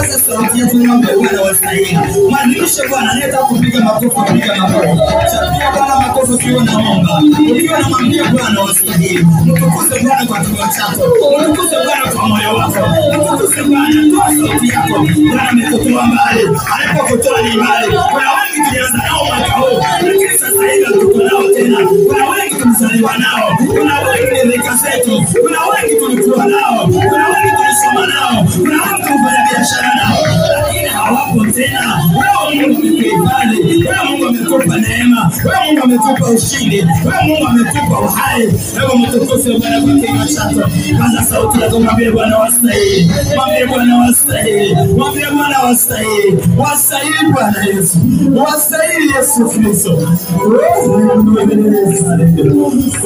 Tupaze sauti yetu mwambie Bwana wastahili. Mwadhimishe Bwana, leta kupiga makofi, piga makofi. Chapia Bwana makofi ukiwa na Mungu. Ukiwa na mwambie Bwana wastahili. Mtukuze Bwana kwa kinywa chako. Mtukuze Bwana kwa moyo wako. Mtukuze Bwana, toa sauti yako. Bwana amekutoa mbali. Alipokutoa ni mbali. Kuna wengi tulianza nao mwaka huu, lakini sasa hivi tuko nao tena. Kuna wengi tulizaliwa nao. Kuna wengi ni rika zetu. Kuna wengi tulikuwa nao. Kuna wengi tulisoma nao. Kuna wengi tulifanya biashara nao, lakini hawapo tena. Wewe Mungu amekuibali. Wewe Mungu amekupa neema. Wewe Mungu amekupa ushindi. Wewe Mungu amekupa uhai. Wewe mtukuze Bwana kwa kinywa chako. Paza sauti yako, mwambie Bwana wastahili. Mwambie Bwana wastahili. Mwambie Bwana wastahili. Wastahili Bwana Yesu. Wastahili Yesu Kristo.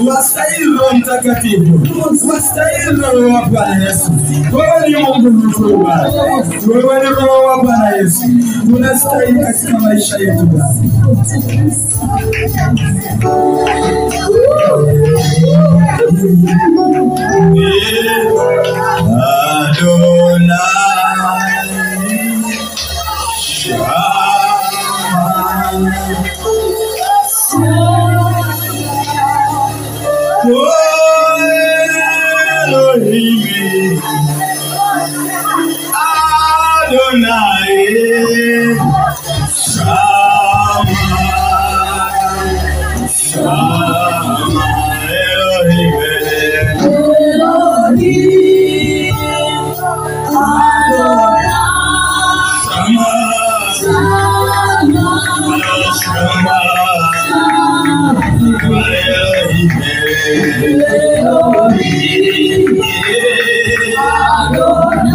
Wastahili Roho Mtakatifu. Wastahili Roho wa Bwana Yesu. Wewe ni Mungu mkubwa. Wewe ni Roho wa Bwana Yesu. Unastahili katika maisha yetu Bwana. Adonai Elohim Adonai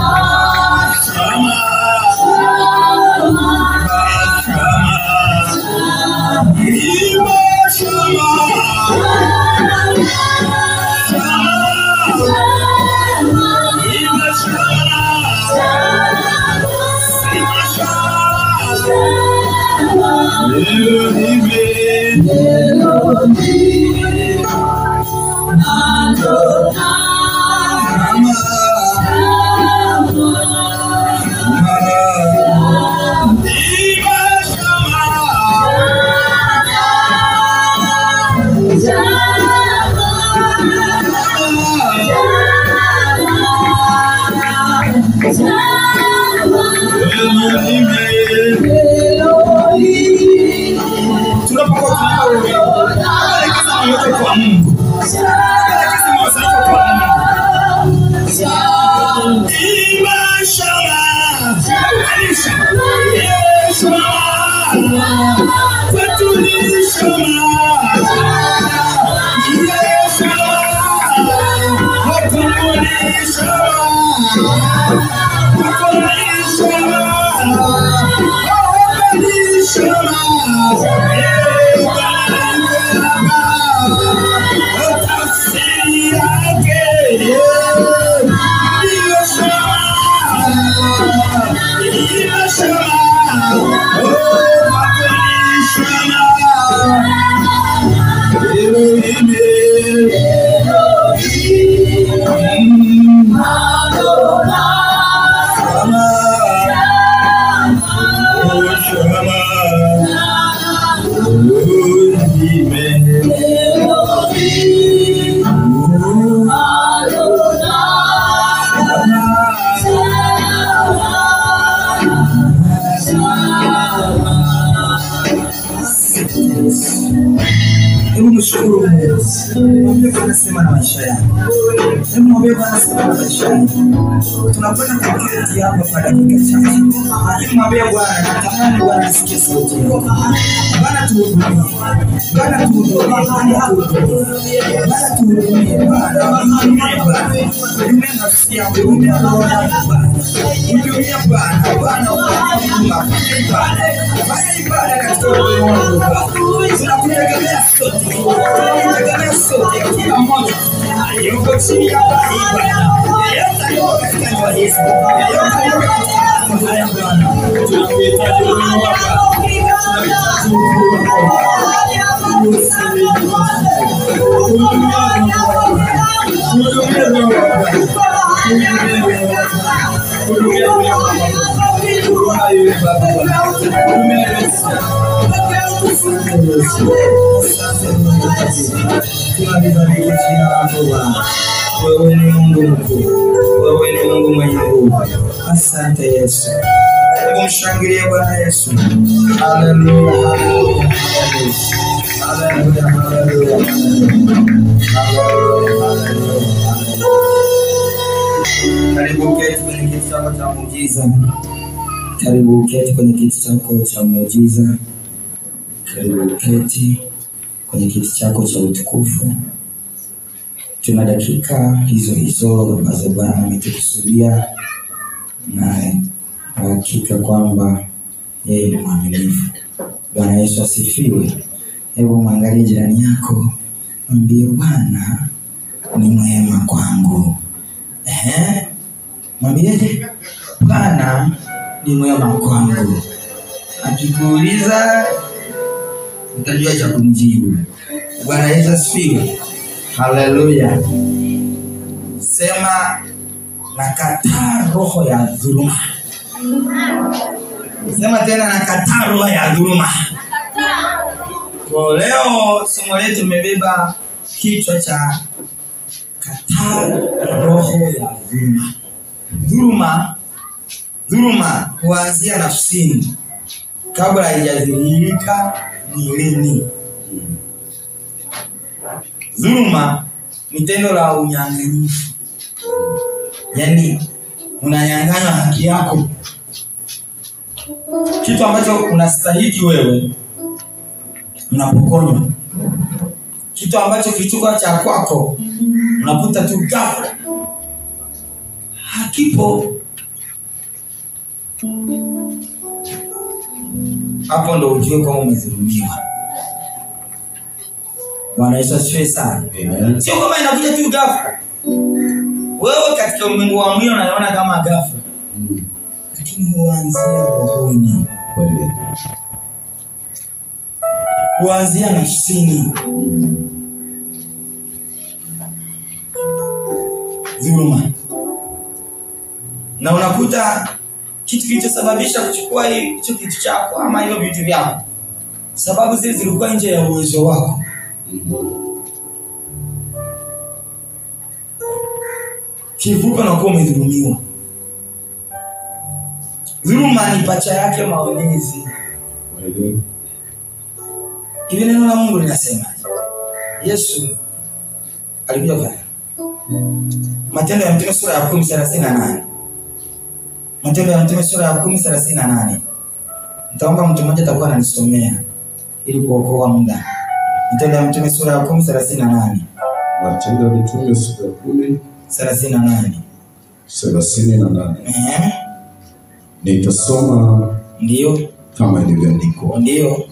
tunakwenda kuketi hapa kwa dakika chache. Lakini mwambie Bwana, natamani Bwana asikie sauti yako. Bwana tuhudumie. Bwana tuhudumie. Bwana tuhudumie. Hudumia nafsi yangu. Hudumia roho yangu. Hudumia Bwana. Bwana hudumia. Fanya ibada katika roho wangu. Tunakutegemea sote. Tunakutegemea sote kila mmoja. Yuko chini ya Bwana. Yesu yuko katika nyumba hizi. Yesu yuko katika nyumba ya Bwana. Tunahitaji Mungu hapa. Tunahitaji Mungu hapa. Hudumia Mungu hapa. yule Baba. Hurumia Yesu. Tunalibariki jina lako Bwana. Wewe ni Mungu mkuu. Wewe ni Mungu mwenye nguvu. Asante Yesu. Hebu mshangilie Bwana Yesu. Haleluya, haleluya. Haleluya, haleluya. Karibu keti kwenye kiti chako cha muujiza. Karibu keti kwenye kiti chako cha muujiza. Karibu keti kwenye kiti chako cha utukufu. Tuna dakika hizo ambazo Bwana ametukusudia, na hakika kwamba yeye ni mwaminifu. Bwana Yesu asifiwe. Hebu mwangalie jirani yako, mwambie Bwana ni mwema kwangu. Mwambie Bwana ni mwema kwangu. Akikuuliza utajua cha kumjibu. Bwana Yesu asifiwe. Haleluya. Sema nakataa roho ya dhuluma. Sema tena nakataa roho ya dhuluma. Kwa leo somo letu tumebeba kichwa cha kataa roho ya dhuluma. Dhuluma huanzia nafsini kabla haijadhihirika mwilini. Dhuluma ni tendo la unyang'anyifu. Yaani unanyang'anywa haki yako. Kitu ambacho unastahili wewe unapokonywa. Kitu ambacho kilichokuwa cha kwako unaputa tu ghafla. Hakipo. Hapo ndo ujue kama umedhulumiwa. Bwana Yesu asifiwe sana. Sio kama inakuja tu ghafla. Wewe katika ulimwengu wa mwili unaona kama ghafla. Lakini huanzia rohoni. Huanzia nafsini. Dhuluma. Na unakuta kitu kilichosababisha kuchukua hicho kitu chako ama hiyo vitu vyako, sababu zile zilikuwa nje ya uwezo wako. Kivuka na kuwa umedhulumiwa. Dhuluma ni pacha yake maonezi. Hivi neno la Mungu linasema Yesu alikuja pale. Matendo ya Mitume sura ya 10:38. Matendo ya Mitume sura ya 10:38. Nitaomba mtu mmoja atakuwa ananisomea ili kuokoa muda. Matendo ya Mitume sura ya 10:38. Matendo ya Mitume sura ya 10:38. 38. Nitasoma ndio kama ilivyoandikwa. Ndio.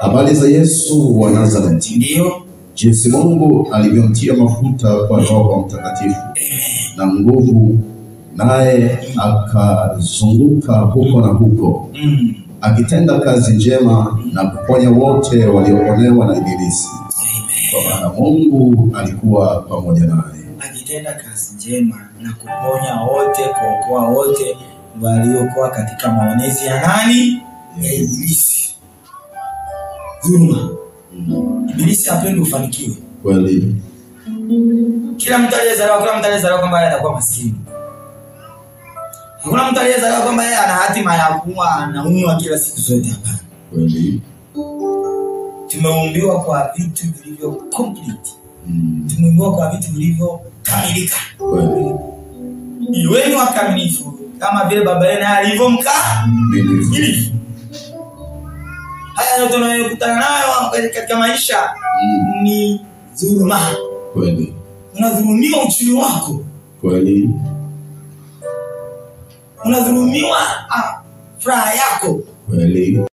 Habari za Yesu wa Nazareti. Ndio. Jinsi Mungu alivyomtia mafuta kwa Roho Mtakatifu na nguvu, naye akazunguka huko na huko akitenda kazi njema na kuponya wote walioonewa na ibilisi. Kwa maana Mungu alikuwa pamoja naye. Akitenda kazi njema na kuponya wote, kuokoa wote waliokuwa katika maonezi ya nani? Ya ibilisi. Dhuluma. Ibilisi hapendi ufanikiwe. Kweli. Kila mtu aliyezaliwa kwamba yeye atakuwa maskini. Hakuna mtu aliyezaliwa kwamba yeye ana hatima ya kuwa anaumwa kila siku zote, hapana. Kweli. Tumeumbiwa kwa vitu vilivyo complete. Tumeumbiwa kwa vitu vilivyo kamilika. Kweli. Iweni wakamilifu kama vile Baba yenu alivyomkamilifu. Haya yote tunayokutana nayo katika maisha ni dhuluma. Kweli. Unadhulumiwa uchumi wako. Kweli. Unadhulumiwa furaha yako. Kweli.